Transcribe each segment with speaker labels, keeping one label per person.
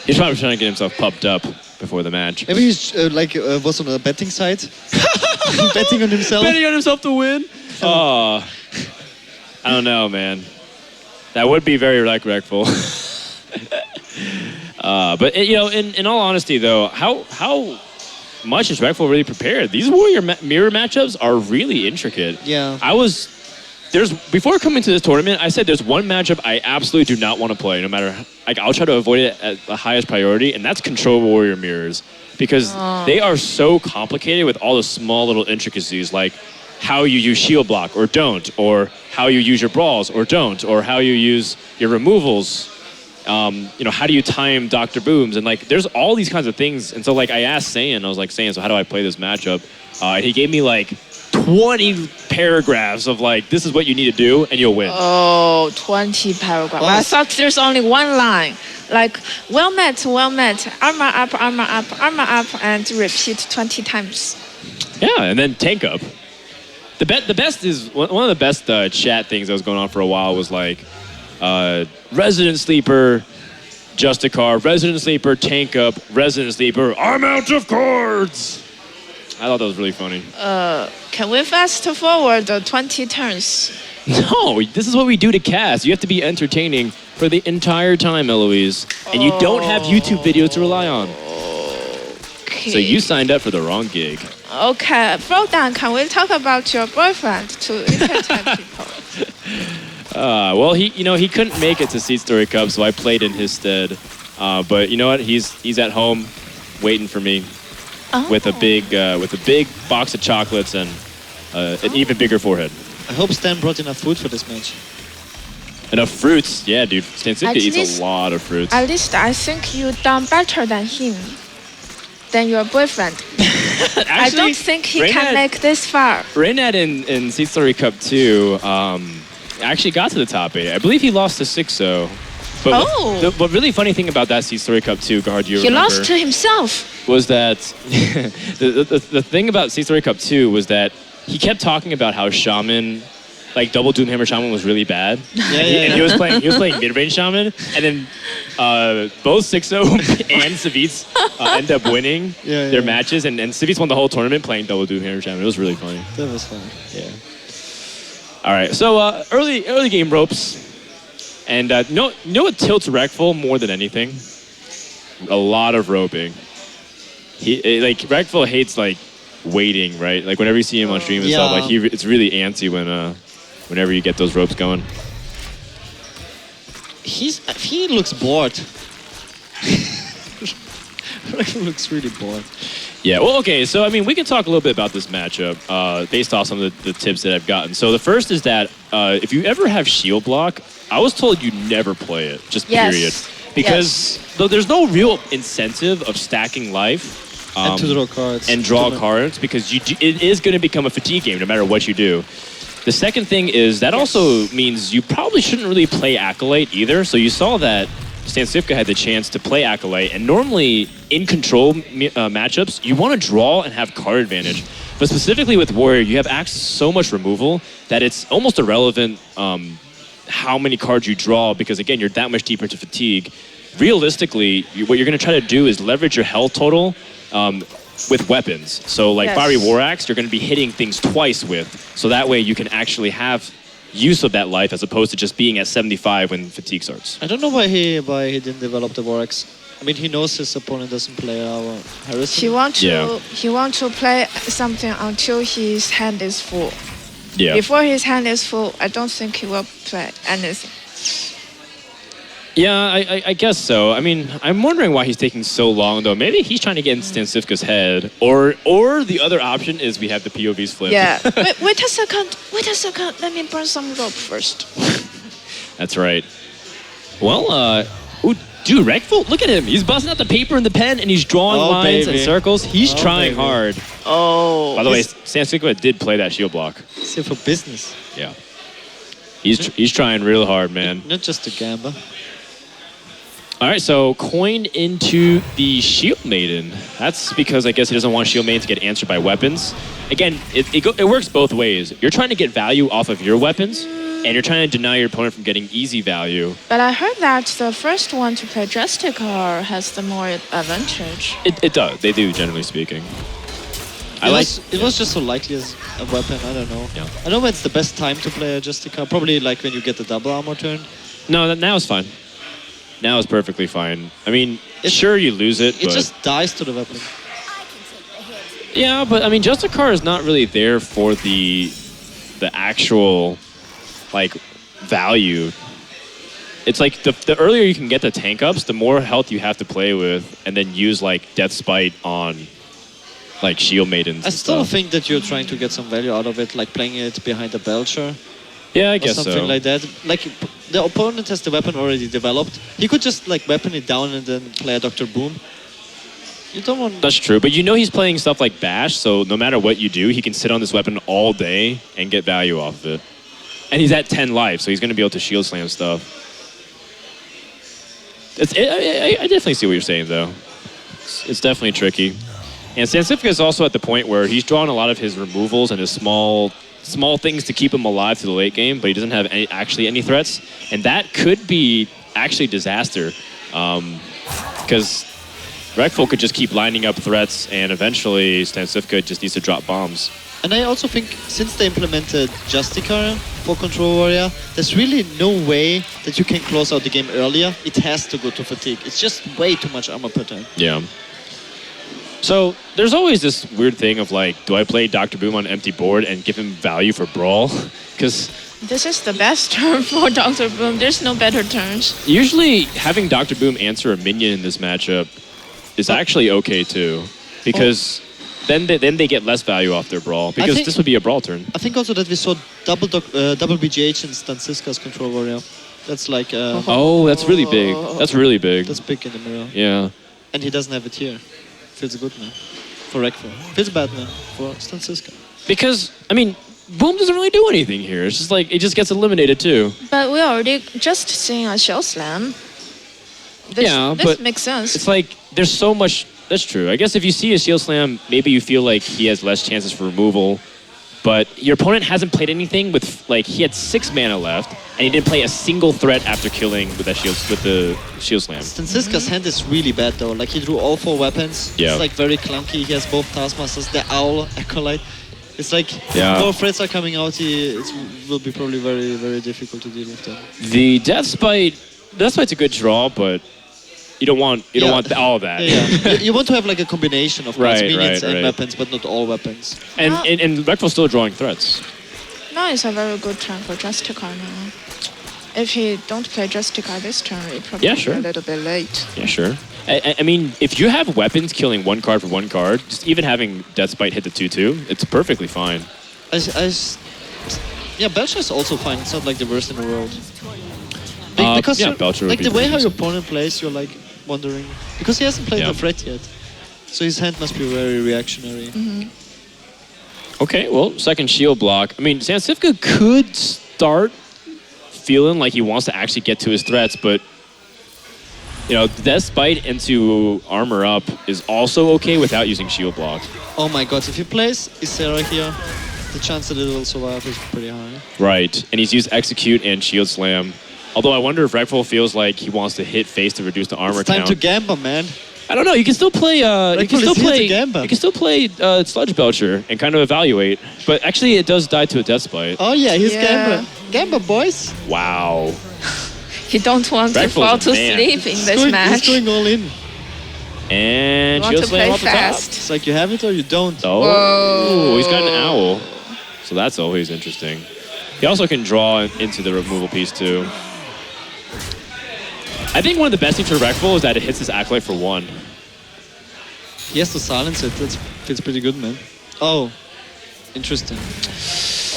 Speaker 1: He's probably trying to get himself pumped up before the match.
Speaker 2: Maybe he's was on a betting site. Betting on himself.
Speaker 1: Betting on himself to win? Oh. I don't know, man. That would be very Reckful. But, you know, in all honesty, though, how much is Reckful really prepared? These Warrior mirror matchups are really intricate.
Speaker 2: Yeah.
Speaker 1: Before coming to this tournament, I said there's one matchup I absolutely do not want to play, no matter, like, I'll try to avoid it at the highest priority, and that's Control Warrior mirrors. Because they are so complicated with all the small little intricacies, like how you use shield block or don't, or how you use your brawls or don't, or how you use your removals. You know, how do you time Dr. Booms? And like, there's all these kinds of things. And so like, I asked Saiyan, I was like, Saiyan, so how do I play this matchup? And he gave me like 20 paragraphs of like, this is what you need to do and you'll win.
Speaker 3: Oh, 20 paragraphs. I thought there's only one line. Like, well met, armor up, and repeat 20 times.
Speaker 1: Yeah, and then tank up. The best is, one of the best chat things that was going on for a while was like, Resident Sleeper, Justicar, Resident Sleeper, tank up, Resident Sleeper, I'm out of cards. I thought that was really funny.
Speaker 3: Can we fast forward 20 turns?
Speaker 1: No, this is what we do to cast. You have to be entertaining for the entire time, Eloise. And you don't have YouTube videos to rely on.
Speaker 3: Okay.
Speaker 1: So you signed up for the wrong gig.
Speaker 3: Okay, Frodan, can we talk about your boyfriend to entertain people?
Speaker 1: Well, he couldn't make it to Seed Story Cup, so I played in his stead. But you know what? He's at home waiting for me with a big box of chocolates and an even bigger forehead.
Speaker 2: I hope Stan brought enough food for this match.
Speaker 1: Enough fruits? Yeah, dude. Stancifka eats a lot of fruits.
Speaker 3: At least I think you done better than him, than your boyfriend.
Speaker 1: Actually,
Speaker 3: I don't think he can make this far.
Speaker 1: Reynad in Seed Story Cup 2 actually got to the top 8. I believe he lost to 6-0. But what really funny thing about that Seed Story Cup 2, Gar, do you remember?
Speaker 3: He lost to himself.
Speaker 1: Was that the thing about Seed Story Cup 2 was that he kept talking about how Shaman, like Double Doomhammer Shaman, was really bad. And he was playing mid-range Shaman, and then both 6-0 and Savitz end up winning their matches, and Savitz won the whole tournament playing Double Doomhammer Shaman. It was really funny.
Speaker 2: That was fun.
Speaker 1: Yeah. All right, so early game ropes, and you know what tilts Reckful more than anything? A lot of roping. Reckful hates like waiting, right? Like whenever you see him on stream and stuff, like it's really antsy whenever you get those ropes going.
Speaker 2: He looks bored. Reckful looks really bored.
Speaker 1: Yeah, well, okay, so I mean, we can talk a little bit about this matchup based off some of the tips that I've gotten. So the first is that if you ever have shield block, I was told you never play it, just period. Because though there's no real incentive of stacking life
Speaker 2: and to draw cards.
Speaker 1: And draw cards, because it is going to become a fatigue game no matter what you do. The second thing is that also means you probably shouldn't really play Acolyte either. So you saw that Stancifka had the chance to play Acolyte, and normally in control matchups, you want to draw and have card advantage. But specifically with Warrior, you have access to so much removal that it's almost irrelevant how many cards you draw, because again, you're that much deeper into fatigue. Realistically, what you're going to try to do is leverage your health total with weapons. So like Fiery War Axe, you're going to be hitting things twice with, so that way you can actually have use of that life as opposed to just being at 75 when fatigue starts.
Speaker 2: I don't know why he didn't develop the War Axe. I mean, he knows his opponent doesn't play our Harrison.
Speaker 3: He want to play something until his hand is full.
Speaker 1: Yeah.
Speaker 3: Before his hand is full, I don't think he will play anything.
Speaker 1: Yeah, I guess so. I mean, I'm wondering why he's taking so long, though. Maybe he's trying to get in Stancifka's head. Or the other option is we have the POVs flip.
Speaker 3: Yeah. Wait a second. Let me burn some rope first.
Speaker 1: That's right. Well, dude, Reckful, look at him. He's busting out the paper and the pen, and he's drawing lines and circles. He's trying hard.
Speaker 3: Oh.
Speaker 1: By the way, Stancifka did play that shield block.
Speaker 2: He's here for business.
Speaker 1: Yeah. He's trying real hard, man.
Speaker 2: Not just a gamba.
Speaker 1: All right, so coin into the Shield Maiden. That's because I guess he doesn't want Shield Maiden to get answered by weapons. Again, it works both ways. You're trying to get value off of your weapons, and you're trying to deny your opponent from getting easy value.
Speaker 3: But I heard that the first one to play Justicar has the more advantage.
Speaker 1: It does. They do, generally speaking.
Speaker 2: It was just so likely as a weapon. I don't know.
Speaker 1: Yeah.
Speaker 2: I know when it's the best time to play a Justica. Probably like when you get the double armor turn.
Speaker 1: No, now it's fine. Now it's perfectly fine. I mean, sure you lose it,
Speaker 2: It
Speaker 1: but
Speaker 2: just dies to the weapon.
Speaker 1: yeah, but I mean, Justicar is not really there for the actual like value. It's like the earlier you can get the tank ups, the more health you have to play with, and then use like Death Spite on like Shield Maidens.
Speaker 2: I
Speaker 1: and
Speaker 2: still
Speaker 1: stuff.
Speaker 2: think that you're trying to get some value out of it, like playing it behind a Belcher.
Speaker 1: Yeah, I
Speaker 2: Or
Speaker 1: guess
Speaker 2: something
Speaker 1: so.
Speaker 2: like that. Like the opponent has the weapon already developed. He could just like weapon it down and then play a Dr. Boom. You don't want.
Speaker 1: That's true, but you know he's playing stuff like Bash, so no matter what you do, he can sit on this weapon all day and get value off of it. And he's at 10 life, so he's going to be able to shield slam stuff. I definitely see what you're saying, though. It's definitely tricky. And Stancifka is also at the point where he's drawn a lot of his removals and his small things to keep him alive to the late game, but he doesn't have actually any threats. And that could be actually disaster, because Reckful could just keep lining up threats, and eventually Stancifka just needs to drop bombs.
Speaker 2: And I also think since they implemented Justicar for Control Warrior, there's really no way that you can close out the game earlier. It has to go to fatigue. It's just way too much armor per turn.
Speaker 1: Yeah. So there's always this weird thing of like, do I play Dr. Boom on empty board and give him value for Brawl? Because
Speaker 3: This is the best turn for Dr. Boom. There's no better turns.
Speaker 1: usually having Dr. Boom answer a minion in this matchup is actually okay too, because then they get less value off their Brawl, because
Speaker 2: think-
Speaker 1: this would be a Brawl turn.
Speaker 2: I think also that we saw double BGH in Stancifka's Control Warrior. That's like
Speaker 1: Oh, that's really big. That's really big.
Speaker 2: that's big in the mirror.
Speaker 1: Yeah.
Speaker 2: And he doesn't have it here. Feels good, man. For Reckful. Feels bad, man. For Stancifka.
Speaker 1: Because, I mean, Boom doesn't really do anything here. It's just like, it just gets eliminated too.
Speaker 3: But we already just seen a Shield Slam. This,
Speaker 1: Yeah,
Speaker 3: this
Speaker 1: but
Speaker 3: makes sense.
Speaker 1: It's like, there's so much. That's true. I guess if you see a Shield Slam, maybe you feel like he has less chances for removal. But your opponent hasn't played anything with, like, he had 6 mana left, and he didn't play a single threat after killing with the Shield Slam.
Speaker 2: Stancifka's hand is really bad though. Like he drew all 4 weapons.
Speaker 1: Yeah.
Speaker 2: It's like very clunky. He has both Taskmasters, the Owl, Acolyte. It's like
Speaker 1: Yeah.
Speaker 2: more threats are coming out. It will be probably very, very difficult to deal with them.
Speaker 1: The Death Spite's a good draw, but you don't want all of that.
Speaker 2: Yeah, yeah. you want to have like a combination of cards,
Speaker 1: Right,
Speaker 2: minions
Speaker 1: right,
Speaker 2: and
Speaker 1: right.
Speaker 2: weapons, but not all weapons.
Speaker 1: And Reckful's still drawing threats.
Speaker 3: Now is a very good turn for Justicar now. If he don't play Justicar this turn, it probably
Speaker 1: Yeah, sure.
Speaker 3: a little bit late.
Speaker 1: Yeah, sure. I mean, if you have weapons killing 1 card for 1 card, just even having Death Spite hit the 2/2, it's perfectly fine.
Speaker 2: Yeah, Belcher is also fine. It's not like the worst in the world. Because
Speaker 1: yeah,
Speaker 2: you're-
Speaker 1: Belcher would
Speaker 2: like
Speaker 1: be
Speaker 2: the way how
Speaker 1: decent.
Speaker 2: your opponent plays, you're like wondering because he hasn't played
Speaker 1: Yeah.
Speaker 2: the threat yet, so his hand must be very reactionary.
Speaker 1: Okay, well, second shield block. I mean, Stancifka could start feeling like he wants to actually get to his threats, but you know, Death Spite into armor up is also okay without using shield block.
Speaker 2: Oh my god, if he plays Isera here, the chance that it will survive is pretty high.
Speaker 1: Right, and he's used execute and shield slam. Although I wonder if Reckful feels like he wants to hit face to reduce the armor
Speaker 2: It's time
Speaker 1: count.
Speaker 2: to gamba, man.
Speaker 1: I don't know. You can still play. You can still
Speaker 2: is here to
Speaker 1: play.
Speaker 2: gamba.
Speaker 1: You can still play Sludge Belcher and kind of evaluate. But actually, it does die to a Death Spite.
Speaker 2: Oh yeah, he's
Speaker 3: Yeah.
Speaker 2: gamba. Gamba, boys.
Speaker 1: Wow.
Speaker 3: He don't want to
Speaker 1: Reckful's
Speaker 3: fall
Speaker 1: a
Speaker 3: to
Speaker 1: man.
Speaker 3: sleep in this
Speaker 2: He's
Speaker 3: match.
Speaker 2: going all in.
Speaker 1: And
Speaker 3: Want
Speaker 1: shield
Speaker 3: to
Speaker 1: slam
Speaker 3: play
Speaker 1: off the top.
Speaker 3: fast.
Speaker 2: It's like you have it or you don't.
Speaker 1: Oh,
Speaker 3: Whoa.
Speaker 1: Ooh, he's got an owl. So that's always interesting. He also can draw into the removal piece too. I think one of the best things for Reckful is that it hits his Acolyte for 1.
Speaker 2: He has to silence it. That feels pretty good, man. Oh, interesting.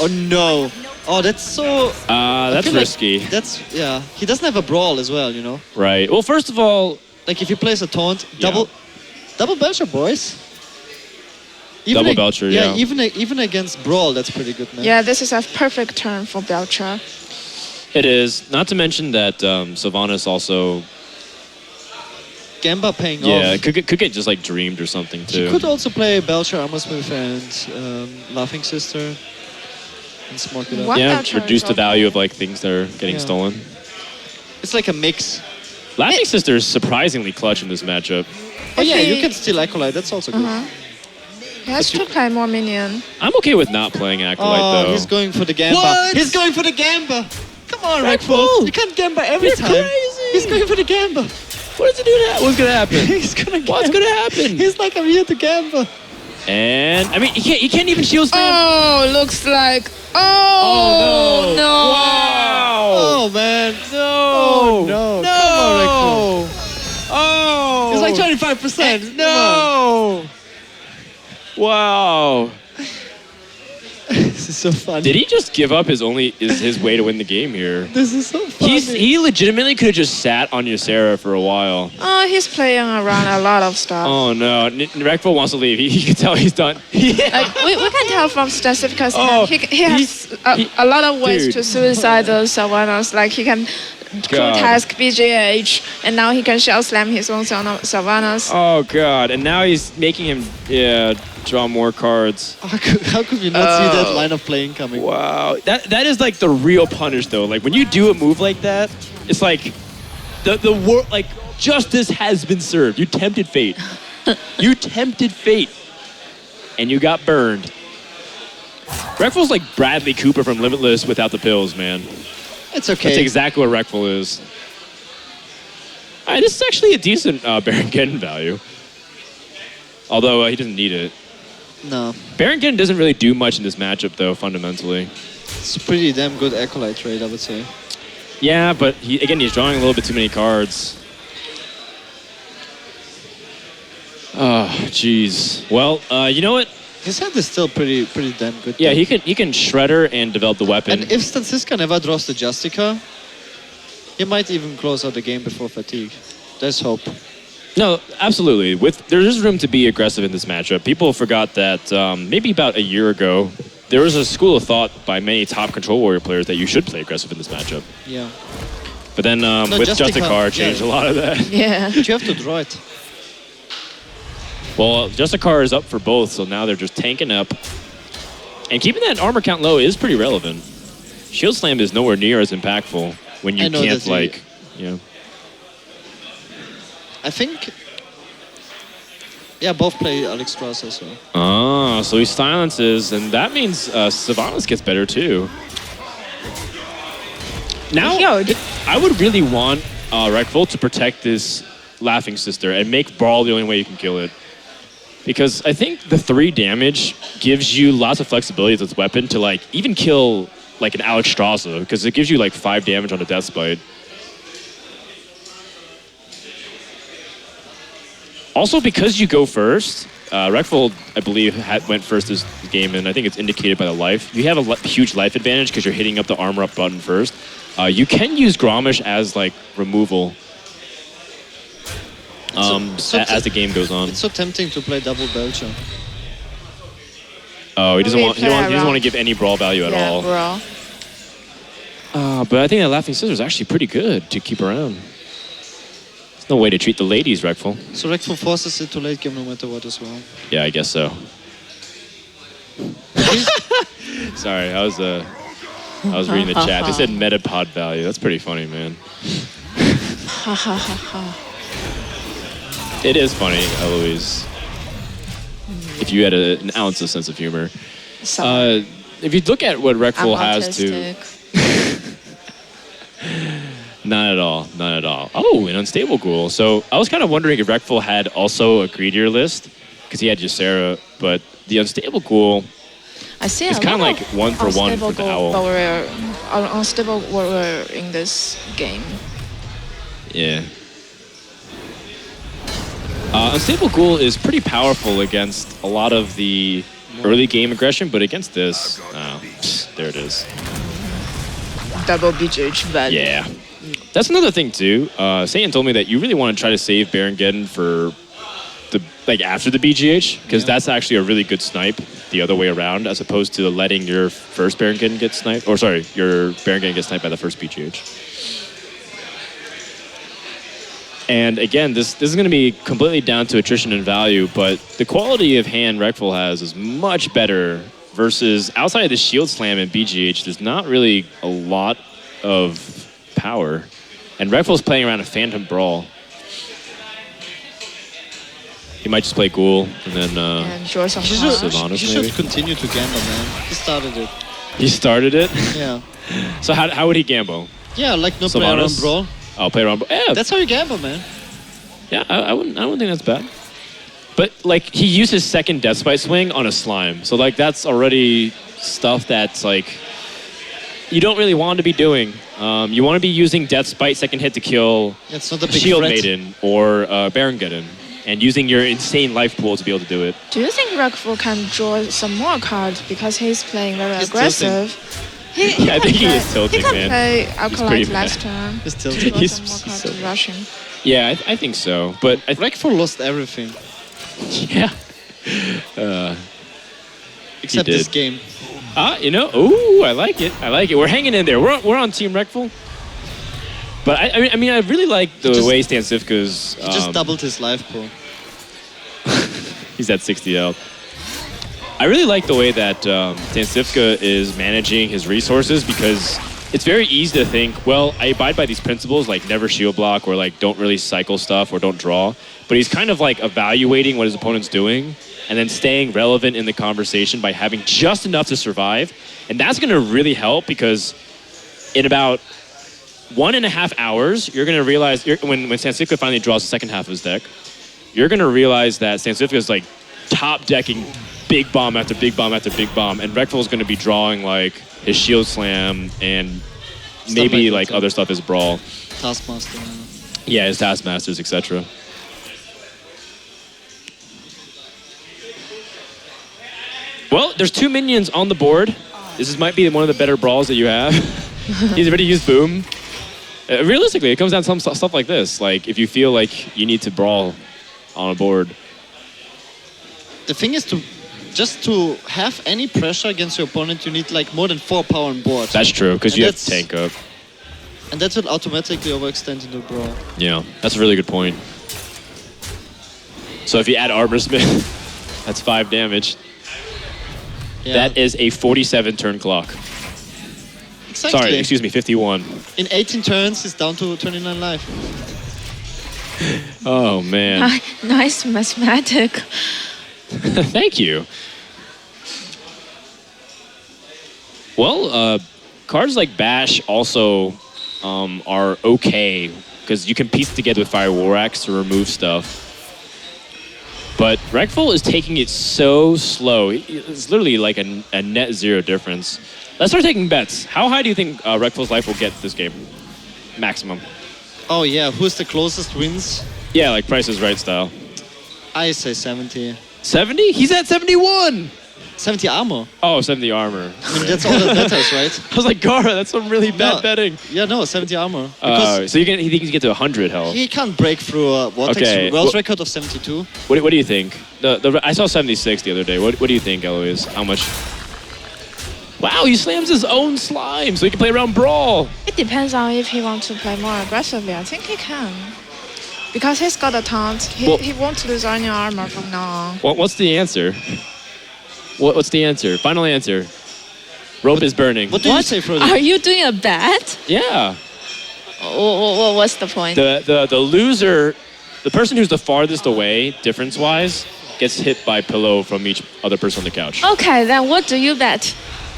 Speaker 2: Oh no. Oh, that's so. I
Speaker 1: That's
Speaker 2: feel like
Speaker 1: risky.
Speaker 2: That's yeah. He doesn't have a brawl as well, you know.
Speaker 1: Right. Well, first of all,
Speaker 2: Like if he plays a taunt,
Speaker 1: Yeah.
Speaker 2: double Belcher, boys.
Speaker 1: Double Belcher, yeah.
Speaker 2: Even against brawl, that's pretty good, man.
Speaker 3: Yeah, this is a perfect turn for Belcher.
Speaker 1: it is. Not to mention that Sylvanas also,
Speaker 2: Gamba paying
Speaker 1: yeah,
Speaker 2: off.
Speaker 1: could get just like dreamed or something
Speaker 2: He
Speaker 1: too.
Speaker 2: could also play Belcher, Armorsmith, and Laughing Sister. and smoke it up.
Speaker 3: What?
Speaker 1: Yeah,
Speaker 3: Outro
Speaker 1: reduce
Speaker 3: is
Speaker 1: the
Speaker 3: okay.
Speaker 1: value of like things that are getting
Speaker 2: Yeah.
Speaker 1: stolen.
Speaker 2: It's like a mix.
Speaker 1: Laughing Sister is surprisingly clutch in this matchup.
Speaker 2: Oh yeah, you
Speaker 3: Actually-
Speaker 2: can steal Acolyte. That's also good.
Speaker 3: He has to play more minion.
Speaker 1: I'm okay with not playing Acolyte
Speaker 2: Oh,
Speaker 1: though.
Speaker 2: he's going for the Gamba.
Speaker 1: What?
Speaker 2: He's going for the Gamba. Come on,
Speaker 1: Reckful.
Speaker 2: Reckful. You can't Gamba every
Speaker 1: You're
Speaker 2: time.
Speaker 1: crazy.
Speaker 2: He's going for the Gamba.
Speaker 1: What does it do now? What's gonna happen?
Speaker 2: He's gonna
Speaker 1: What's
Speaker 2: Gamba.
Speaker 1: gonna happen?
Speaker 2: He's like, I'm here to Gamba.
Speaker 1: And I mean, he can't even shield slam.
Speaker 3: Oh, looks like. Oh,
Speaker 1: no.
Speaker 3: no.
Speaker 1: Wow.
Speaker 2: Oh, man.
Speaker 1: No.
Speaker 2: Oh, no. Come on, Reckful.
Speaker 1: Oh.
Speaker 2: It's like 25%.
Speaker 1: No. Wow.
Speaker 2: This is so funny.
Speaker 1: Did he just give up his way to win the game here?
Speaker 2: This is so funny.
Speaker 1: He legitimately could have just sat on Ysera for a while.
Speaker 3: Oh, he's playing around a lot of stuff.
Speaker 1: Oh no, Reckful wants to leave. He can tell he's done. Yeah.
Speaker 3: Like, we can tell from Stancifka's
Speaker 1: Oh,
Speaker 3: hand, he has a lot of ways
Speaker 1: dude.
Speaker 3: to suicide those Sylvanas. Like he can
Speaker 1: God.
Speaker 3: task BGH, and now he can shell slam his own Sylvanas.
Speaker 1: Oh god, and now he's making him draw more cards.
Speaker 2: How could we not see that line of playing coming?
Speaker 1: Wow, that is like the real punish though. Like when you do a move like that, it's like the world, like justice has been served. You tempted fate. You tempted fate, and you got burned. Reckful's like Bradley Cooper from Limitless without the pills, man.
Speaker 2: It's okay.
Speaker 1: That's exactly what Reckful is. All right, this is actually a decent Baron Geddon value. Although he doesn't need it.
Speaker 2: No.
Speaker 1: Baron Geddon doesn't really do much in this matchup, though, fundamentally.
Speaker 2: It's a pretty damn good Acolyte trade, I would say.
Speaker 1: Yeah, but he's drawing a little bit too many cards. Oh, jeez. Well, you know what?
Speaker 2: His hand is still pretty damn good.
Speaker 1: Yeah,
Speaker 2: though.
Speaker 1: he can Shredder and develop the weapon.
Speaker 2: And if Stancifka never draws the Justica, he might even close out the game before fatigue. There's hope.
Speaker 1: No, absolutely. There is room to be aggressive in this matchup. People forgot that maybe about a year ago, there was a school of thought by many top Control Warrior players that you should play aggressive in this matchup.
Speaker 2: Yeah.
Speaker 1: But then with Justicar changed a lot of that.
Speaker 3: Yeah.
Speaker 2: But you have to draw it.
Speaker 1: Well, Justicar is up for both, so now they're just tanking up. And keeping that armor count low is pretty relevant. Shield Slam is nowhere near as impactful when you
Speaker 2: I know
Speaker 1: can't,
Speaker 2: that
Speaker 1: like, you know.
Speaker 2: I think... Yeah, both play Alex Strauss as well.
Speaker 1: Ah, so he silences, and that means Sylvanas gets better too. Now,
Speaker 3: Yo,
Speaker 1: I would really want Reckful to protect this Laughing Sister and make Brawl the only way you can kill it. Because I think the 3 damage gives you lots of flexibility with this weapon to like even kill like an Alex Strauss, because it gives you like 5 damage on a Death Spite. Also, because you go first, Reckful, I believe, went first this game, and I think it's indicated by the life. You have a huge life advantage because you're hitting up the armor up button first. You can use Gromish as like removal as the game goes on.
Speaker 2: It's so tempting to play double Belcher.
Speaker 1: Oh, he doesn't want
Speaker 3: Replay
Speaker 1: to give any brawl value at
Speaker 3: yeah,
Speaker 1: all.
Speaker 3: bro.
Speaker 1: But I think that Laughing Scissors is actually pretty good to keep around. There's no way to treat the ladies, Reckful.
Speaker 2: So Reckful forces it to late game no matter what as well.
Speaker 1: Yeah, I guess so. Sorry, I was reading the chat. They said Metapod value. That's pretty funny, man. It is funny, Eloise. If you had an ounce of sense of humor. If you look at what Reckful has to... Not at all. Not at all. Oh, an Unstable Ghoul. So I was kind of wondering if Reckful had also a greedier list, because he had Ysera, but the Unstable Ghoul
Speaker 3: I see
Speaker 1: is kind of like 1-for-1 for the Owl.
Speaker 3: Unstable warrior in this game.
Speaker 1: Yeah. Unstable Ghoul is pretty powerful against a lot of the early game aggression, but against this, there it is.
Speaker 3: Double BGH value.
Speaker 1: Yeah. That's another thing too. Satan told me that you really want to try to save Baron Geddon for after the BGH, because that's actually a really good snipe the other way around, as opposed to letting your first Baron Geddon get sniped. Or sorry, your Baron Geddon get sniped by the first BGH. And again, this is going to be completely down to attrition and value, but the quality of hand Reckful has is much better versus outside of the shield slam and BGH, there's not really a lot of power. And Reckful's playing around a Phantom Brawl. He might just play Ghoul and then
Speaker 3: And draw some
Speaker 2: He
Speaker 3: cards.
Speaker 1: Sylvanas,
Speaker 2: should
Speaker 1: maybe?
Speaker 2: continue to gamble, man. He started it.
Speaker 1: He started it?
Speaker 2: Yeah.
Speaker 1: So how would he gamble?
Speaker 2: Yeah, like no player on
Speaker 1: Sylvanas?
Speaker 2: brawl.
Speaker 1: Oh, play around. Yeah,
Speaker 2: That's how you gamble, man.
Speaker 1: yeah. I wouldn't think that's bad. But like he used his second Death Spite swing on a slime, so like that's already stuff that's like you don't really want to be doing. You want to be using Death Spite second hit to kill
Speaker 2: It's not a big
Speaker 1: Shield
Speaker 2: threat.
Speaker 1: Maiden or Barongeddon, and using your insane life pool to be able to do it.
Speaker 3: Do you think Reckful can draw some more cards because he's playing very
Speaker 2: He's
Speaker 3: aggressive?
Speaker 1: Yeah, I think he
Speaker 3: play,
Speaker 1: is tilting,
Speaker 3: He can
Speaker 1: man.
Speaker 3: play
Speaker 1: pretty
Speaker 3: Alkalite
Speaker 1: bad.
Speaker 3: last turn.
Speaker 2: He's tilting.
Speaker 3: Draw
Speaker 1: He's-
Speaker 3: some more cards
Speaker 1: he's
Speaker 3: to
Speaker 1: so-
Speaker 3: rush him.
Speaker 1: Yeah, I think so. But I
Speaker 2: Reckful lost everything
Speaker 1: yeah.
Speaker 2: except
Speaker 1: did.
Speaker 2: this game.
Speaker 1: You know, ooh, I like it. I like it. We're hanging in there. We're on Team Reckful. But I mean, I really like the
Speaker 2: just-
Speaker 1: way Stancifka's.
Speaker 2: He just doubled his life pool.
Speaker 1: He's at 60 health. I really like the way that Stancifka is managing his resources because it's very easy to think, well, I abide by these principles like never shield block or like don't really cycle stuff or don't draw. But he's kind of like evaluating what his opponent's doing and then staying relevant in the conversation by having just enough to survive. And that's going to really help because in about 1.5 hours, you're going to realize when Stancifka finally draws the second half of his deck, you're going to realize that Stancifka is like top decking big bomb after big bomb after big bomb, and Reckful is going to be drawing like his shield slam and maybe
Speaker 2: like
Speaker 1: like
Speaker 2: that.
Speaker 1: other stuff is brawl.
Speaker 2: Taskmaster.
Speaker 1: Yeah, his Taskmasters, etc. Well, there's 2 minions on the board. Might be one of the better brawls that you have. He's already used Boom. Realistically, it comes down to some stuff like this. Like, if you feel like you need to brawl on a board.
Speaker 2: The thing is to have any pressure against your opponent, you need like more than 4 power on board.
Speaker 1: That's true, because
Speaker 2: And
Speaker 1: you have
Speaker 2: that's-
Speaker 1: tank up.
Speaker 2: And that will automatically overextend into brawl.
Speaker 1: Yeah, that's a really good point. So if you add Armor Smith, that's 5 damage.
Speaker 2: Yeah.
Speaker 1: That is a 47 turn clock.
Speaker 2: exactly.
Speaker 1: Sorry, excuse me, 51.
Speaker 2: In 18 turns, he's down to 29 life.
Speaker 1: Oh, man.
Speaker 3: Nice mathematic.
Speaker 1: Thank you. Well, cards like Bash also are okay because you can piece it together with Fire War Axe to remove stuff. But Reckful is taking it so slow. It's literally like a net 0 difference. Let's start taking bets. How high do you think Reckful's life will get this game? Maximum.
Speaker 2: Oh yeah, who's the closest wins?
Speaker 1: Yeah, like Price is Right style.
Speaker 2: I say 70.
Speaker 1: 70? He's at 71!
Speaker 2: 70 armor.
Speaker 1: Oh, 70 armor.
Speaker 2: I mean, that's all that matters, right?
Speaker 1: I was like, Gara, that's some really bad
Speaker 2: No.
Speaker 1: betting.
Speaker 2: Yeah, no, 70 armor. Because
Speaker 1: So he thinks he can get to 100 health.
Speaker 2: he can't break through a Vortex
Speaker 1: Okay,
Speaker 2: world
Speaker 1: well-
Speaker 2: record of 72.
Speaker 1: What do you think? I saw 76 the other day. What do you think, Eloise? How much? Wow, he slams his own slime so he can play around Brawl.
Speaker 3: It depends on if he wants to play more aggressively. I think he can. Because he's got a taunt. He won't lose any armor from now on.
Speaker 1: What's the answer? What's the answer? Final answer. Rope is burning.
Speaker 2: What do you say, Frodo?
Speaker 3: Are you doing a bet?
Speaker 1: Yeah.
Speaker 3: What's the point?
Speaker 1: The loser, the person who's the farthest away, difference-wise, gets hit by pillow from each other person on the couch.
Speaker 3: Okay, then what do you bet?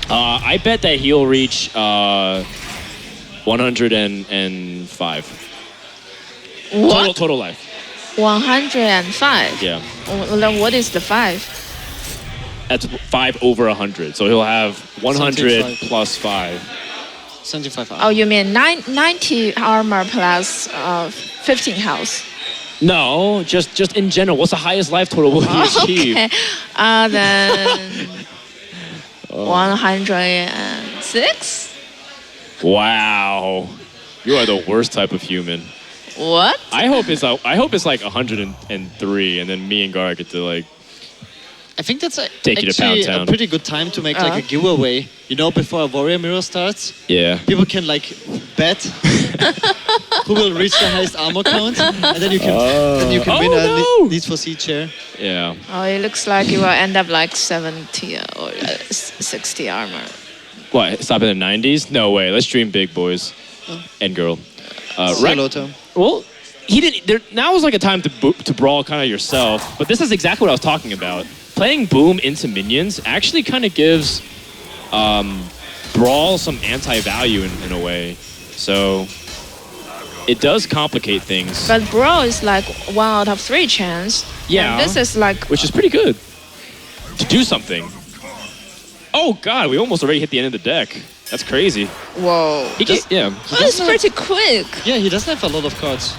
Speaker 1: I bet that he'll reach 105.
Speaker 3: What?
Speaker 1: Total life.
Speaker 3: 105?
Speaker 1: Yeah.
Speaker 3: Well, then what is the 5?
Speaker 1: That's 5 over 100. So he'll have 100
Speaker 2: 75.
Speaker 1: plus 5.
Speaker 2: 75 armor.
Speaker 3: Oh, you mean 90 armor plus 15 health?
Speaker 1: No, just in general. What's the highest life total will he achieve?
Speaker 3: Okay. Then 106?
Speaker 1: Wow. You are the worst type of human.
Speaker 3: What?
Speaker 1: I hope it's like 103, and then me and Gar get to like
Speaker 2: I think that's
Speaker 1: Take you to
Speaker 2: actually
Speaker 1: Pound Town.
Speaker 2: a pretty good time to make like a giveaway. You know, before a Warrior Mirror starts,
Speaker 1: Yeah.
Speaker 2: people can like bet who will reach the highest armor count, and then you can win a
Speaker 1: no.
Speaker 2: Need for Speed chair.
Speaker 1: Yeah.
Speaker 3: Oh, it looks like you will end up like 70 or 60 armor.
Speaker 1: What? Stop in the 90s? No way. Let's dream big, boys and girl.
Speaker 2: Say hello to him.
Speaker 1: Well, he didn't. Now is like a time to brawl kind of yourself. But this is exactly what I was talking about. Playing Boom into minions actually kind of gives Brawl some anti-value in a way. So it does complicate things.
Speaker 3: But Brawl is like 1 out of 3 chance.
Speaker 1: Yeah.
Speaker 3: And this is like...
Speaker 1: Which is pretty good. To do something. Oh god, we almost already hit the end of the deck. That's crazy.
Speaker 3: Whoa.
Speaker 1: Yeah.
Speaker 3: Oh, it's pretty quick.
Speaker 2: Yeah, he doesn't have a lot of cards.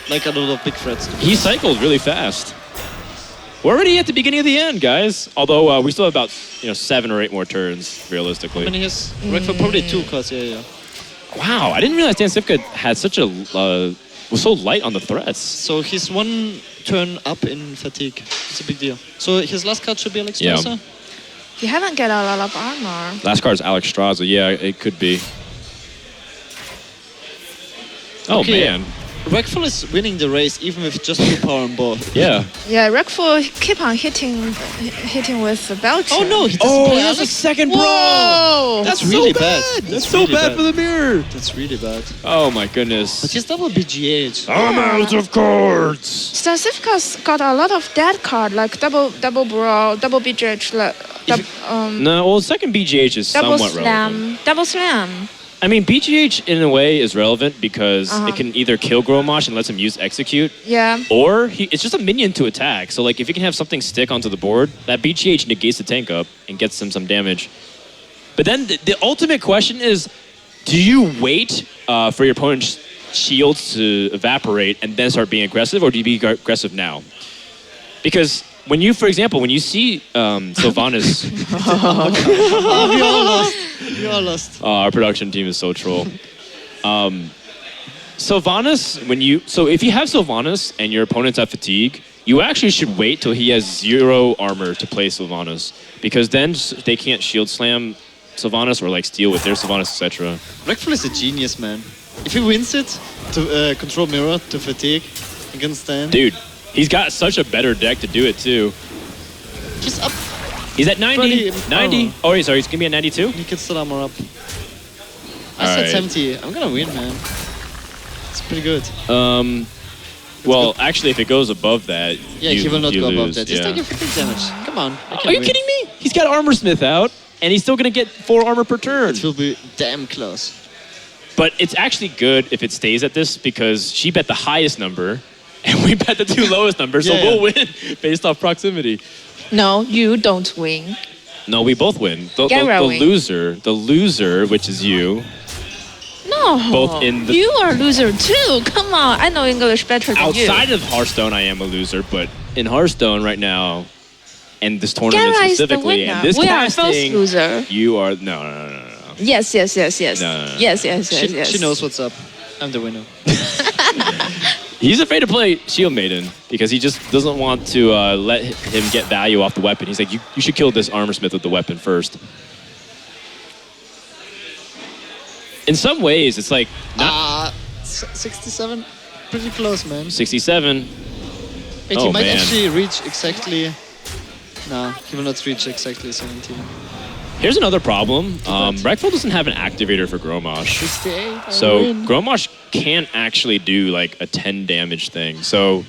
Speaker 2: Like a lot of big threats.
Speaker 1: He cycled really fast. We're already at the beginning of the end, guys. Although we still have about 7 or 8 more turns, realistically.
Speaker 2: How many has Reckful? Probably 2 cards, yeah.
Speaker 1: Wow, I didn't realize Stancifka had such a was so light on the threats.
Speaker 2: So he's 1 turn up in fatigue. It's a big deal. So his last card should be Alex
Speaker 1: Yeah.
Speaker 2: Strasser.
Speaker 3: He haven't got a lot of armor.
Speaker 1: Last card is Alex Straza. Yeah, it could be. Oh
Speaker 2: Okay.
Speaker 1: man.
Speaker 2: Reckful is winning the race even with just 2 power on board.
Speaker 1: Yeah.
Speaker 3: Yeah, Reckful keep on hitting with the Belcher.
Speaker 2: Oh no, he doesn't play Alex.
Speaker 1: second
Speaker 3: Whoa!
Speaker 2: That's really bad.
Speaker 1: That's
Speaker 2: really
Speaker 1: so bad for the mirror.
Speaker 2: That's really bad.
Speaker 1: Oh my goodness.
Speaker 2: But he's double BGH.
Speaker 1: I'm out of cards.
Speaker 3: Stancifka's got a lot of dead card, like double Brawl, double BGH,
Speaker 1: No, well, second BGH is
Speaker 3: double
Speaker 1: somewhat relevant.
Speaker 3: Slam, double Slam.
Speaker 1: I mean, BGH in a way is relevant because it can either kill Gromosh and lets him use Execute,
Speaker 3: Yeah.
Speaker 1: or it's just a minion to attack. So like if you can have something stick onto the board, that BGH negates the tank up and gets him some damage. But then the ultimate question is, do you wait for your opponent's shields to evaporate and then start being aggressive, or do you be aggressive now? Because when you, for example, when you see Sylvanas...
Speaker 2: Oh, we all lost. We all lost.
Speaker 1: Our production team is so troll. Sylvanas, so if you have Sylvanas and your opponent's at fatigue, you actually should wait till he has 0 armor to play Sylvanas, because then they can't shield slam Sylvanas or like steal with their Sylvanas, etc.
Speaker 2: Reckful is a genius, man. If he wins it to control mirror to fatigue against Stan,
Speaker 1: Dude, he's got such a better deck to do it too.
Speaker 2: he's up.
Speaker 1: He's at 90. 90. Oh, wait, sorry, he's gonna be at 92.
Speaker 2: He can still armor up. I
Speaker 1: All
Speaker 2: said
Speaker 1: right.
Speaker 2: 70. I'm gonna win, man. It's pretty good.
Speaker 1: Well, actually, if it goes above that,
Speaker 2: Yeah, he will not
Speaker 1: you
Speaker 2: go above
Speaker 1: lose,
Speaker 2: that. Just
Speaker 1: yeah.
Speaker 2: take your fatigue damage. Come on. I can
Speaker 1: Are you
Speaker 2: win.
Speaker 1: kidding me? He's got Armor Smith out, and he's still gonna get 4 armor per turn.
Speaker 2: It will be damn close.
Speaker 1: But it's actually good if it stays at this, because she bet the highest number, and we bet the 2 lowest numbers, so
Speaker 2: Yeah,
Speaker 1: we'll win based off proximity.
Speaker 3: No, you don't win.
Speaker 1: No, we both win. The
Speaker 3: Gara win.
Speaker 1: loser, which is you.
Speaker 3: No.
Speaker 1: Both in the-
Speaker 3: You are a loser too. Come on, I know English better than you.
Speaker 1: Outside of Hearthstone, I am a loser, but in Hearthstone right now, and this tournament
Speaker 3: Gara is the
Speaker 1: specifically,
Speaker 3: winner.
Speaker 1: and this
Speaker 3: We are both
Speaker 1: casting,
Speaker 3: loser.
Speaker 1: you are no.
Speaker 3: Yes.
Speaker 1: No.
Speaker 3: Yes.
Speaker 2: She knows what's up. I'm the winner.
Speaker 1: He's afraid to play Shield Maiden because he just doesn't want to let him get value off the weapon. He's like, you should kill this Armor Smith with the weapon first. In some ways, it's like not
Speaker 2: 67? Pretty close, man.
Speaker 1: 67.
Speaker 2: Wait,
Speaker 1: Oh,
Speaker 2: he might
Speaker 1: man.
Speaker 2: actually reach exactly... Nah, he will not reach exactly 17.
Speaker 1: Here's another problem. Reckful doesn't have an activator for Gromosh.
Speaker 2: 68.
Speaker 1: So Gromosh can't actually do like a 10 damage thing. So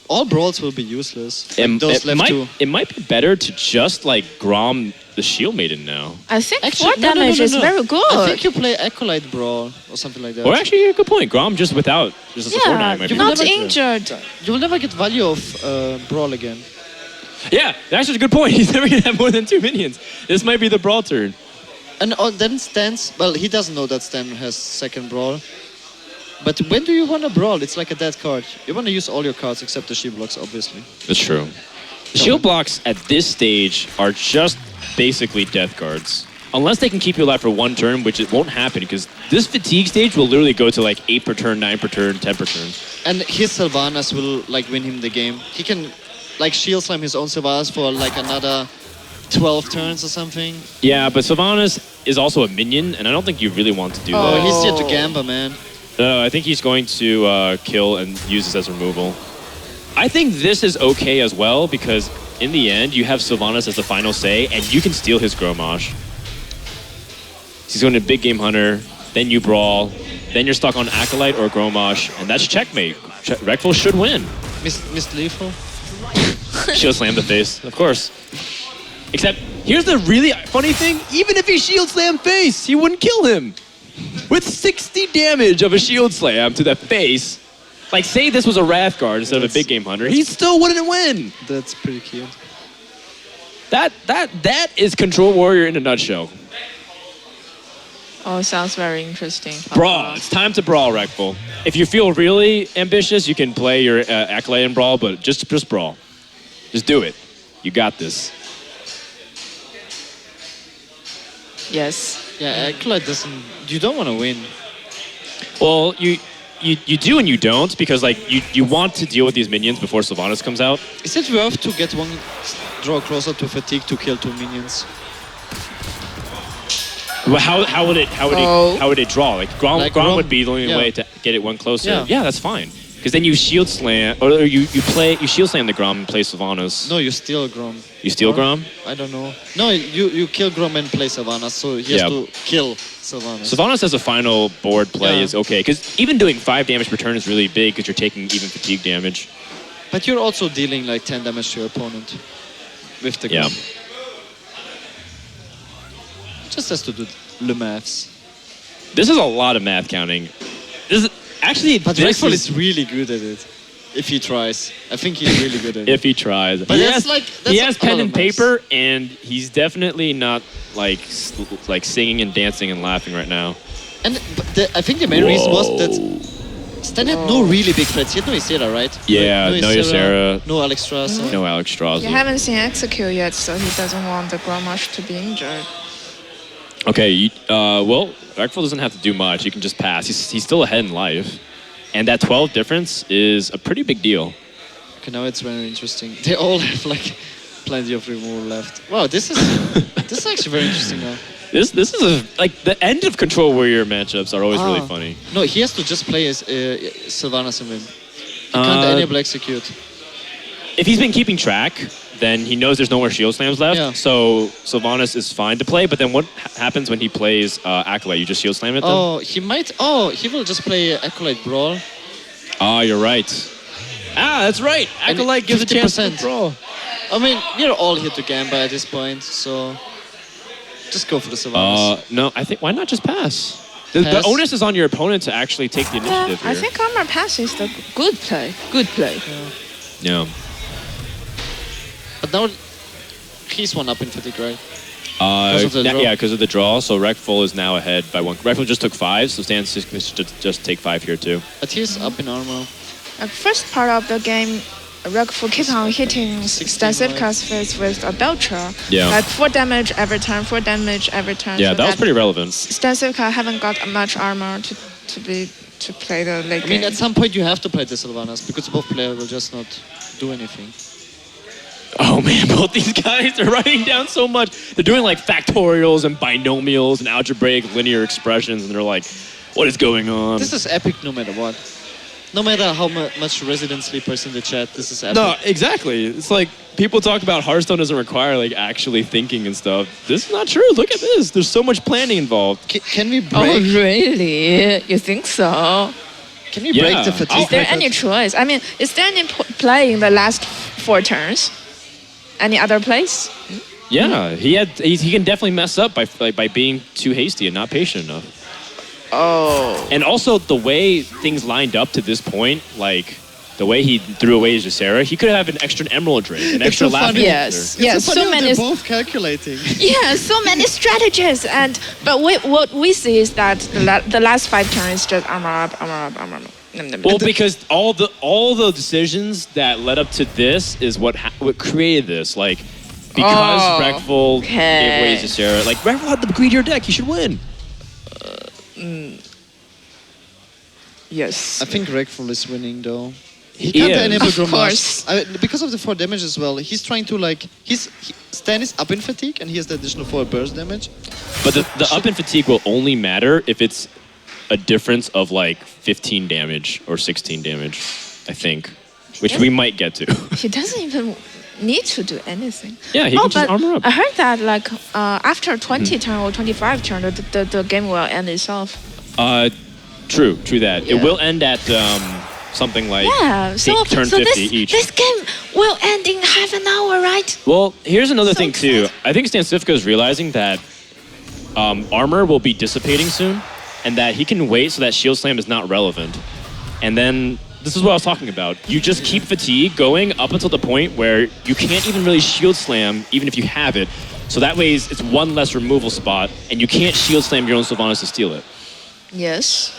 Speaker 2: All brawls will be useless. Like those left two.
Speaker 1: it might be better to just like Grom the Shield Maiden now.
Speaker 3: I think
Speaker 2: Actually,
Speaker 3: 4 damage is very good.
Speaker 2: I think you play Acolyte Brawl or something like that.
Speaker 1: Or actually, a good point. Grom just without just a support
Speaker 3: yeah,
Speaker 1: knight might be
Speaker 3: not
Speaker 1: better.
Speaker 3: injured.
Speaker 2: You will never get value of Brawl again.
Speaker 1: Yeah, that's just a good point. He's never gonna have more than 2 minions. This might be the brawl turn.
Speaker 2: And then Stan's... Well, he doesn't know that Stan has second Brawl. But when do you want to Brawl? It's like a dead card. You want to use all your cards except the shield blocks, obviously.
Speaker 1: That's true. The shield blocks at this stage are just basically death cards. Unless they can keep you alive for 1 turn, which it won't happen, because this fatigue stage will literally go to like 8 per turn, 9 per turn, 10 per turn.
Speaker 2: And his Sylvanas will like win him the game. He can like shield slam his own Sylvanas for like another 12 turns or something.
Speaker 1: Yeah, but Sylvanas is also a minion, and I don't think you really want to do
Speaker 2: Oh,
Speaker 1: that.
Speaker 2: he's here to Gamba, man.
Speaker 1: No, I think he's going to kill and use this as removal. I think this is okay as well, because in the end, you have Sylvanas as the final say, and you can steal his Grommash. He's going to Big Game Hunter, then you Brawl, then you're stuck on Acolyte or Grommash, and that's checkmate. Reckful should win.
Speaker 2: Missed lethal.
Speaker 1: Shield slam the face, of course. Except, here's the really funny thing. Even if he shield slam face, he wouldn't kill him. With 60 damage of a shield slam to the face, like say this was a Wrathguard instead of a Big Game Hunter, he still wouldn't win.
Speaker 2: That's pretty cute.
Speaker 1: That is Control Warrior in a nutshell.
Speaker 3: Oh, sounds very interesting.
Speaker 1: Brawl. It's time to brawl, Reckful. If you feel really ambitious, you can play your Acolyte and Brawl, but just brawl. Just do it. You got this.
Speaker 3: Yes.
Speaker 2: Yeah, Acolyte doesn't... You don't want to win.
Speaker 1: Well, you do and you don't, because like you want to deal with these minions before Sylvanas comes out.
Speaker 2: Is it worth to get one draw closer to fatigue to kill 2 minions?
Speaker 1: Well, how would it draw? Like Grom would be the only way to get it one closer. Yeah, that's fine. Because then you shield slam, or you shield slam the Grom and play Sylvanas.
Speaker 2: No, you steal Grom.
Speaker 1: You steal Grom?
Speaker 2: I don't know. No, you kill Grom and play Sylvanas, so he has to kill Sylvanas.
Speaker 1: Sylvanas as a final board play is okay, because even doing 5 damage per turn is really big because you're taking even fatigue damage.
Speaker 2: But you're also dealing like 10 damage to your opponent with the Grom. Just has to do the maths.
Speaker 1: This is a lot of math counting. This is actually,
Speaker 2: but Reckful is really good at it. If he tries, I think he's really good at it.
Speaker 1: If he tries,
Speaker 2: but
Speaker 1: he has pen and paper, and he's definitely not like singing and dancing and laughing right now.
Speaker 2: And I think the main reason was that Stan had no really big threats. He had no Ysera, right?
Speaker 1: Yeah, no Ysera.
Speaker 2: No Alex Strasser.
Speaker 1: No Alex Strasser.
Speaker 3: You haven't seen Execute yet, so he doesn't want the Grommash to be injured.
Speaker 1: Okay, well, Reckful doesn't have to do much. He can just pass. He's still ahead in life. And that 12 difference is a pretty big deal.
Speaker 2: Okay, now it's very interesting. They all have like plenty of removal left. Wow, this is actually very interesting now.
Speaker 1: This is like the end of Control Warrior matchups are always really funny.
Speaker 2: No, he has to just play as Sylvanas and win. He can't enable Execute.
Speaker 1: If he's been keeping track, then he knows there's no more shield slams left. Yeah. So Sylvanas is fine to play, but then what happens when he plays Acolyte? You just shield slam it then?
Speaker 2: Oh, he might... Oh, he will just play Acolyte Brawl.
Speaker 1: Oh, you're right. Ah, that's right. Acolyte gives a chance to brawl.
Speaker 2: I mean, we're all here to Gamba at this point, so... Just go for the Sylvanas.
Speaker 1: No, I think... Why not just pass? The onus is on your opponent to actually take the initiative here.
Speaker 3: I think armor pass is the good play. Good play.
Speaker 1: Yeah.
Speaker 2: But now he's one up in fatigue, right?
Speaker 1: Because of the draw. So Reckful is now ahead by 1. Reckful just took 5, so Stancifka should just take 5 here too.
Speaker 2: But he's up in armor.
Speaker 3: First part of the game, Reckful keep on hitting Stancifka's face with a Belcher.
Speaker 1: Yeah.
Speaker 3: Like 4 damage every turn, 4 damage every turn.
Speaker 1: Yeah,
Speaker 3: so
Speaker 1: that was pretty relevant.
Speaker 3: Stancifka haven't got much armor to play the late game.
Speaker 2: I mean, at some point you have to play the Sylvanas because both players will just not do anything.
Speaker 1: Oh man, both these guys are writing down so much. They're doing like factorials and binomials and algebraic linear expressions, and they're like, what is going on?
Speaker 2: This is epic no matter what. No matter how much resident sleepers in the chat, this is epic.
Speaker 1: No, exactly. It's like people talk about Hearthstone doesn't require like actually thinking and stuff. This is not true. Look at this. There's so much planning involved.
Speaker 2: Can we break?
Speaker 3: Oh really? You think so?
Speaker 2: Can we break the fatigue?
Speaker 3: Is there any choice? I mean, is there any play in the last 4 turns? Any other place?
Speaker 1: Yeah, he can definitely mess up by being too hasty and not patient enough.
Speaker 3: Oh.
Speaker 1: And also the way things lined up to this point, like the way he threw away his Ysera, he could have an extra Emerald Drake, an extra Laughing
Speaker 3: Yes, yes.
Speaker 2: So many. They're both calculating.
Speaker 3: Yeah, so many strategies, but what we see is that the last 5 turns is just armor up, armor up, armor up.
Speaker 1: Well, because all the decisions that led up to this is what created this. Like, because Reckful gave away his Ysera, like Reckful had the greedier deck, he should win.
Speaker 3: Yes.
Speaker 2: I think Reckful is winning though. He can't
Speaker 1: is.
Speaker 2: enable
Speaker 3: Of
Speaker 2: Grommash.
Speaker 3: course.
Speaker 2: Because of the 4 damage as well. He's trying to like... Stan is up in fatigue and he has the additional 4 burst damage.
Speaker 1: But the up in fatigue will only matter if it's a difference of like 15 damage or 16 damage, I think. Which we might get to.
Speaker 3: He doesn't even need to do anything.
Speaker 1: Yeah, he can just
Speaker 3: but
Speaker 1: armor up.
Speaker 3: I heard that like after 20 turn or 25 turn, the game will end itself.
Speaker 1: True that.
Speaker 3: Yeah.
Speaker 1: It will end at something like
Speaker 3: Yeah, so
Speaker 1: turn
Speaker 3: so
Speaker 1: 50 each.
Speaker 3: this game will end in half an hour, right?
Speaker 1: Well, here's another
Speaker 3: So
Speaker 1: thing too.
Speaker 3: excited.
Speaker 1: I think Stancifka is realizing that armor will be dissipating soon, and that he can wait so that Shield Slam is not relevant. And then this is what I was talking about. You just keep fatigue going up until the point where you can't even really Shield Slam, even if you have it. So that way it's one less removal spot, and you can't Shield Slam your own Sylvanas to steal it.
Speaker 3: Yes.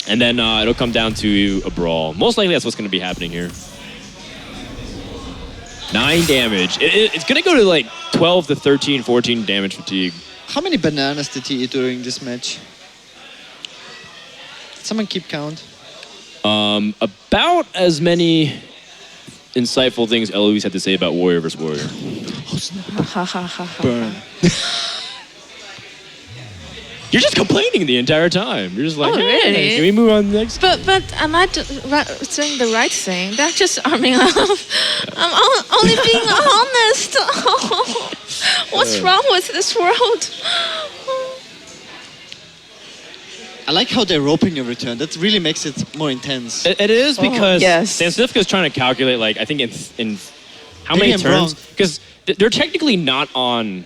Speaker 1: And then it'll come down to a brawl. Most likely that's what's going to be happening here. 9 damage. It's going to go to like 12 to 13, 14 damage fatigue.
Speaker 2: How many bananas did he eat during this match? Did someone keep count?
Speaker 1: About as many insightful things Eloise had to say about Warrior vs. Warrior.
Speaker 3: Ha ha ha ha.
Speaker 2: Burn.
Speaker 1: You're just complaining the entire time. You're just like,
Speaker 3: Oh,
Speaker 1: "Hey,
Speaker 3: really?
Speaker 1: can we move on next?"
Speaker 3: But am I saying the right thing? They're just arming up. I'm only being honest. What's wrong with this world?
Speaker 2: I like how they're roping a return. That really makes it more intense.
Speaker 1: It is because
Speaker 3: yes.
Speaker 1: Stancifka is trying to calculate, like, I think in how
Speaker 2: Maybe
Speaker 1: many
Speaker 2: I'm
Speaker 1: turns?
Speaker 2: wrong.
Speaker 1: Because they're technically not on,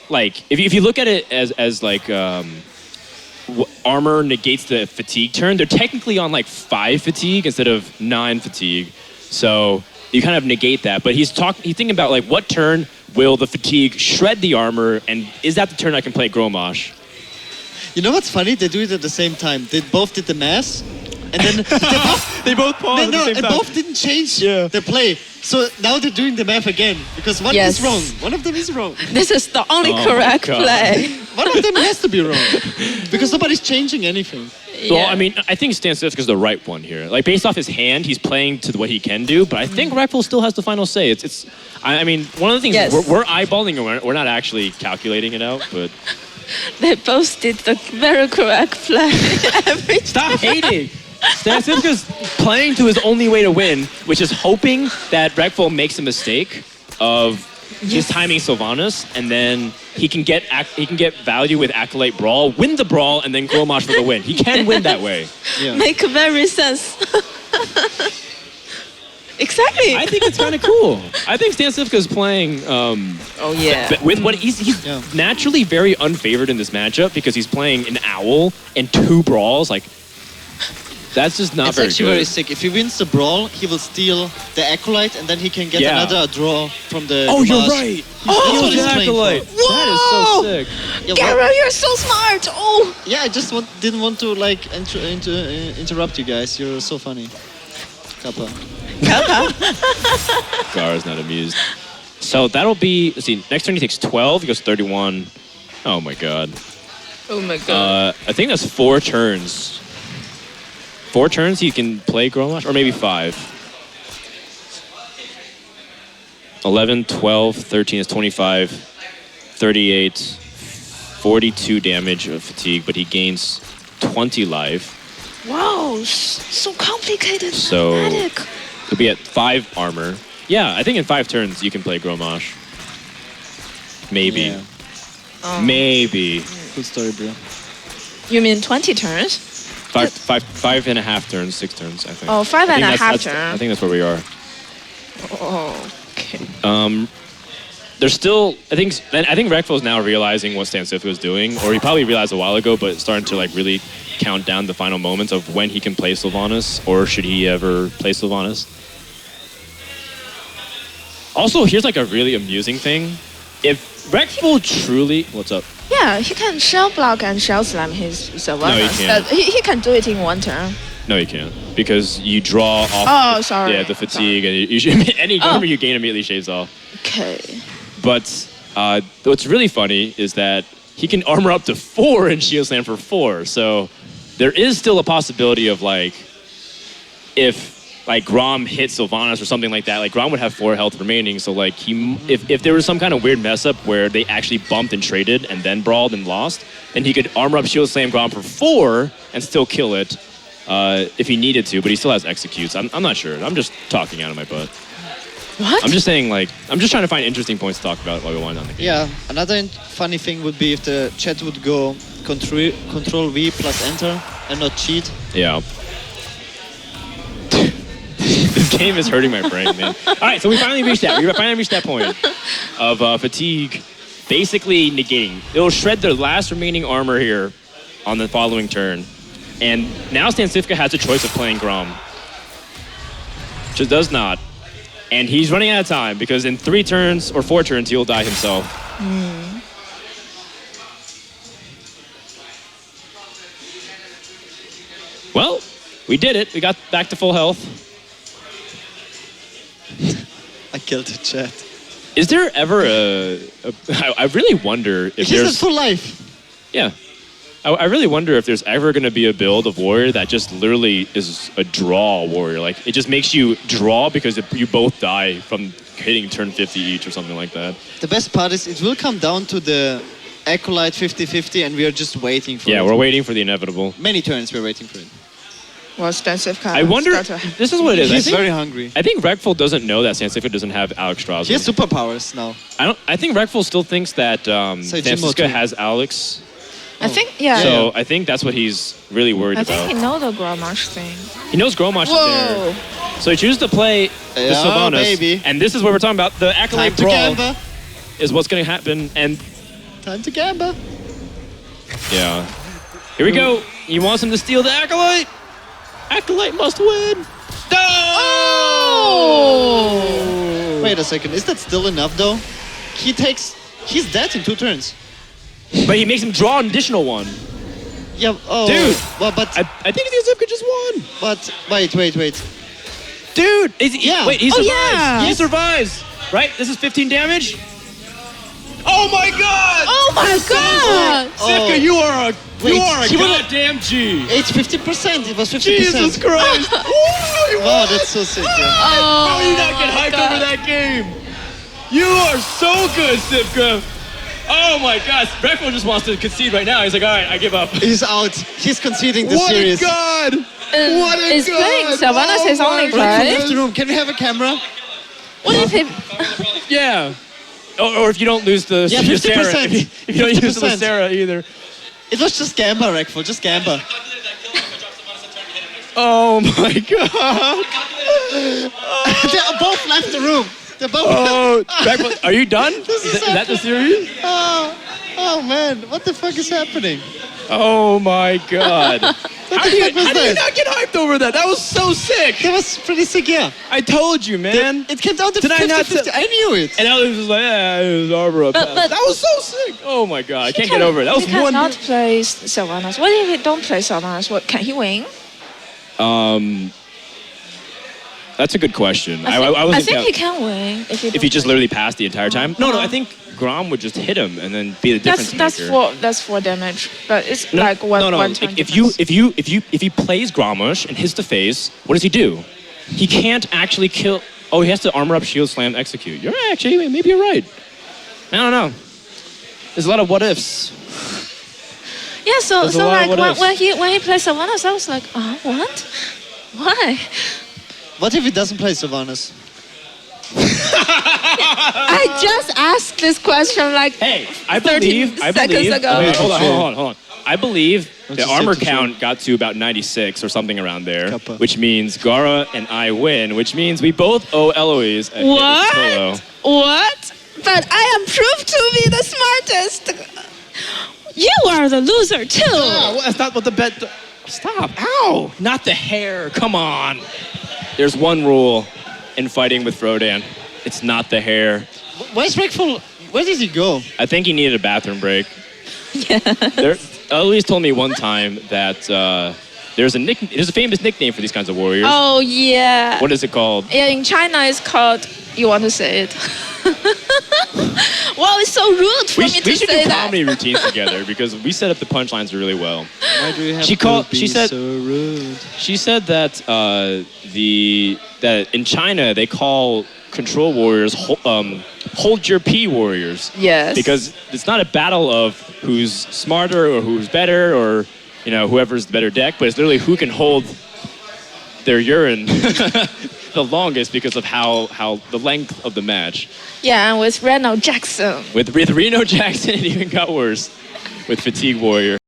Speaker 1: like, if you look at it as like armor negates the fatigue turn, they're technically on like 5 fatigue instead of 9 fatigue. So you kind of negate that. But he's thinking about like what turn will the fatigue shred the armor, and is that the turn I can play Grommash?
Speaker 2: You know what's funny? They do it at the same time. They both did the mass, and then
Speaker 1: They both pause
Speaker 2: both didn't change their play. So now they're doing the math again because one
Speaker 3: Yes.
Speaker 2: is wrong. One of them is wrong.
Speaker 3: This is the only
Speaker 1: Oh my
Speaker 3: correct
Speaker 1: God.
Speaker 3: play.
Speaker 2: One of them has to be wrong because nobody's changing anything.
Speaker 1: Well,
Speaker 3: Yeah.
Speaker 1: I mean, I think Stancifka is the right one here. Like, based off his hand, he's playing to what he can do, but I think Reckful still has the final say. I mean, one of the things
Speaker 3: Yes.
Speaker 1: we're eyeballing it, we're not actually calculating it out, but
Speaker 3: They both did the very correct play every
Speaker 1: stop hating. Stancifka's playing to his only way to win, which is hoping that Reckful makes a mistake of just timing Sylvanas, and then he can get value with Acolyte Brawl, win the brawl, and then Grommash for the win. He can win that way.
Speaker 2: Yeah.
Speaker 3: Make very sense. Exactly.
Speaker 1: I think it's kind of cool. I think Stancifka is playing
Speaker 3: oh yeah.
Speaker 1: but with what he's
Speaker 2: Yeah.
Speaker 1: naturally very unfavored in this matchup because he's playing an owl and 2 brawls. Like, that's just not
Speaker 2: It's
Speaker 1: very
Speaker 2: actually
Speaker 1: good.
Speaker 2: very sick. If he wins the brawl, he will steal the Acolyte and then he can get
Speaker 1: Yeah.
Speaker 2: another draw from the
Speaker 1: Oh, you're
Speaker 2: Grommash.
Speaker 1: right.
Speaker 2: That's what
Speaker 1: Steals
Speaker 2: he's
Speaker 1: the
Speaker 2: playing for.
Speaker 1: Acolyte. That is so
Speaker 3: Whoa!
Speaker 1: sick.
Speaker 2: Yeah,
Speaker 3: Garo, you're so smart. Oh.
Speaker 2: yeah, I just didn't want to like interrupt you guys. You're so funny. Kappa.
Speaker 1: Gara's not amused. So that'll be, let's see, next turn he takes 12, he goes 31. Oh my god.
Speaker 3: Oh my god.
Speaker 1: I think that's 4 turns. 4 turns he can play Grommash, or maybe 5. 11, 12, 13 is 25, 38, 42 damage of fatigue, but he gains 20 life.
Speaker 3: Wow, so complicated.
Speaker 1: So
Speaker 3: Mathematic.
Speaker 1: he'll be at 5 armor. Yeah, I think in 5 turns you can play Grommash. Maybe.
Speaker 2: Yeah.
Speaker 1: Maybe.
Speaker 2: Good story, bro.
Speaker 3: You mean 20 turns?
Speaker 1: 5.5 turns, 6 turns, I think.
Speaker 3: Oh, five
Speaker 1: I think
Speaker 3: and a half
Speaker 1: I
Speaker 3: turns.
Speaker 1: think that's where we are.
Speaker 3: Oh, okay.
Speaker 1: There's still, I think Reckful is now realizing what Stancifka is doing, or he probably realized a while ago, but starting to like really count down the final moments of when he can play Sylvanas, or should he ever play Sylvanas. Also, here's like a really amusing thing. If Reckful truly, what's up?
Speaker 3: Yeah, he can shell block and shell slam his Sylvanas.
Speaker 1: can't.
Speaker 3: He can do it in one turn.
Speaker 1: No, you can't, because you draw off.
Speaker 3: Oh, sorry.
Speaker 1: Yeah, the fatigue, and any armor you gain immediately shaves off.
Speaker 3: Okay.
Speaker 1: But what's really funny is that he can armor up to 4 and shield slam for 4. So there is still a possibility of like, if like Grom hit Sylvanas or something like that, like Grom would have 4 health remaining. So like if there was some kind of weird mess up where they actually bumped and traded and then brawled and lost, then he could armor up shield slam Grom for 4 and still kill it if he needed to. But he still has executes. I'm not sure. I'm just talking out of my butt.
Speaker 3: What?
Speaker 1: I'm just saying, like, I'm just trying to find interesting points to talk about while we wind on the game.
Speaker 2: Yeah, another funny thing would be if the chat would go control V plus enter and not cheat.
Speaker 1: Yeah. This game is hurting my brain, man. All right, so we finally reached that. We finally reached that point of fatigue basically negating. It'll shred the last remaining armor here on the following turn. And now Stancifka has a choice of playing Grom. Just does not. And he's running out of time because in 3 turns or 4 turns, he'll die himself. Well, we did it. We got back to full health.
Speaker 2: I killed the chat.
Speaker 1: Is there ever I really wonder if
Speaker 2: He's
Speaker 1: there's...
Speaker 2: at full life.
Speaker 1: Yeah. I really wonder if there's ever going to be a build of warrior that just literally is a draw warrior. Like, it just makes you draw because you both die from hitting turn 50 each or something like that.
Speaker 2: The best part is it will come down to the Acolyte 50-50 and we are just waiting for it.
Speaker 1: Yeah, we're waiting for the inevitable.
Speaker 2: Many turns we're waiting for it.
Speaker 3: Well, Stancifka.
Speaker 1: I wonder... This is what it is.
Speaker 2: He's very hungry.
Speaker 1: I think Reckful doesn't know that Stancifka doesn't have Alex Strasbourg.
Speaker 2: He has superpowers now.
Speaker 1: I think Reckful still thinks that Stancifka has Alex.
Speaker 3: I think, yeah.
Speaker 1: So I think that's what he's really worried
Speaker 3: I
Speaker 1: about.
Speaker 3: think he knows the Gromash thing.
Speaker 1: He knows Gromash is
Speaker 3: Whoa.
Speaker 1: there. So he chooses to play the Sylvanas.
Speaker 2: Baby.
Speaker 1: And this is what we're talking about. The Acolyte
Speaker 2: Time to
Speaker 1: Brawl
Speaker 2: gamba.
Speaker 1: is what's going to happen. And
Speaker 2: Time to gamba.
Speaker 1: yeah. Here we go. He wants him to steal the Acolyte. Acolyte must win.
Speaker 3: Oh!
Speaker 2: Wait a second. Is that still enough though? He's dead in 2 turns.
Speaker 1: But he makes him draw an additional one.
Speaker 2: Yeah, oh.
Speaker 1: Dude.
Speaker 2: Well, but
Speaker 1: I think Stancifka just won.
Speaker 2: But wait.
Speaker 1: Dude.
Speaker 2: Yeah.
Speaker 1: Wait, he survives.
Speaker 3: yeah.
Speaker 1: He survives. Right? This is 15 damage. Oh my god!
Speaker 3: Oh my god!
Speaker 1: Sifka, you are a
Speaker 2: he would've-
Speaker 1: goddamn G.
Speaker 2: It's 50%. It was 50%.
Speaker 1: Jesus Christ!
Speaker 2: Wow, that's so sick. Yeah.
Speaker 1: How do you not get hyped over that game? You are so good, Sifka. Oh my gosh, Reckful just wants to concede right now. He's like, all right, I give up.
Speaker 2: He's out. He's conceding the
Speaker 1: What
Speaker 2: series.
Speaker 1: a god! What a
Speaker 3: Is
Speaker 1: god!
Speaker 3: playing Sylvanas his only play?
Speaker 2: Left the room. Can we have a camera?
Speaker 3: What if he...
Speaker 1: Yeah. Or if you don't lose the
Speaker 2: Yeah, 50%.
Speaker 1: Lucera. If you don't use the
Speaker 2: 50%.
Speaker 1: Lucera either.
Speaker 2: It was just gamba, Reckful. Just gamba.
Speaker 1: Oh my god!
Speaker 2: They both left the room. They're both.
Speaker 1: Oh, Reckful, are you done? Is
Speaker 2: is so
Speaker 1: that the series?
Speaker 2: Oh man, what the fuck is happening?
Speaker 1: Oh my god.
Speaker 2: What the fuck was
Speaker 1: How do you
Speaker 2: that?
Speaker 1: not get hyped over that? That was so sick.
Speaker 2: That was pretty sick, yeah.
Speaker 1: I told you, man.
Speaker 2: It came down to
Speaker 1: Did I not
Speaker 2: 50-50. I knew it.
Speaker 1: And Alex was like, yeah, it was armor up.
Speaker 3: But-
Speaker 1: that was so sick. Oh my god, I can't get over it. That was
Speaker 3: he
Speaker 1: one.
Speaker 3: cannot play Sylvanas. What if he don't play Sylvanas? What, can he win?
Speaker 1: That's a good question.
Speaker 3: I think he can win if he
Speaker 1: if
Speaker 3: don't
Speaker 1: he just
Speaker 3: play.
Speaker 1: literally passed the entire time. No, I think Grom would just hit him and then be the difference maker.
Speaker 3: That's 4 damage, but it's like one turn
Speaker 1: If
Speaker 3: difference.
Speaker 1: he plays Gromash and hits the face, what does he do? He can't actually kill. Oh, he has to armor up, shield slam, execute. You're right, actually. Maybe you're right. I don't know. There's a lot of what ifs.
Speaker 3: Yeah, so
Speaker 1: There's a lot of
Speaker 3: like
Speaker 1: what ifs.
Speaker 3: when he plays Sylvanas, I was like, what? Why?
Speaker 2: What if he doesn't play Sylvanas?
Speaker 3: I just asked this question like
Speaker 1: Hey, I
Speaker 3: 30
Speaker 1: believe.
Speaker 3: seconds ago.
Speaker 1: Wait, hold on. I believe the
Speaker 2: just
Speaker 1: armor
Speaker 2: hit the
Speaker 1: count got to about 96 or something around there,
Speaker 2: Kappa.
Speaker 1: which means Gara and I win, which means we both owe Eloise a hit with solo.
Speaker 3: What? But I am proved to be the smartest. You are the loser too.
Speaker 1: Oh, that's not what the bet. Stop! Ow! Not the hair. Come on. There's one rule in fighting with Frodan. It's not the hair.
Speaker 2: Where's Reckful? Where did he go?
Speaker 1: I think he needed a bathroom break. Yeah. Eloise told me one time that there's a famous nickname for these kinds of warriors.
Speaker 3: Oh yeah.
Speaker 1: What is it called?
Speaker 3: Yeah, in China it's called. You want to say it? Wow, it's so rude for
Speaker 1: We,
Speaker 3: me to
Speaker 1: we should
Speaker 3: say
Speaker 1: do
Speaker 3: that.
Speaker 1: comedy routines together because we set up the punchlines really well.
Speaker 2: Why do you have
Speaker 1: She
Speaker 2: to
Speaker 1: called-
Speaker 2: be
Speaker 1: she said-
Speaker 2: so rude?
Speaker 1: She said that that in China they call control warriors hold your pee warriors.
Speaker 3: Yes.
Speaker 1: Because it's not a battle of who's smarter or who's better or whoever's the better deck, but it's literally who can hold their urine the longest because of how the length of the match.
Speaker 3: Yeah, and with Reno Jackson.
Speaker 1: With Reno Jackson, it even got worse with Fatigue Warrior.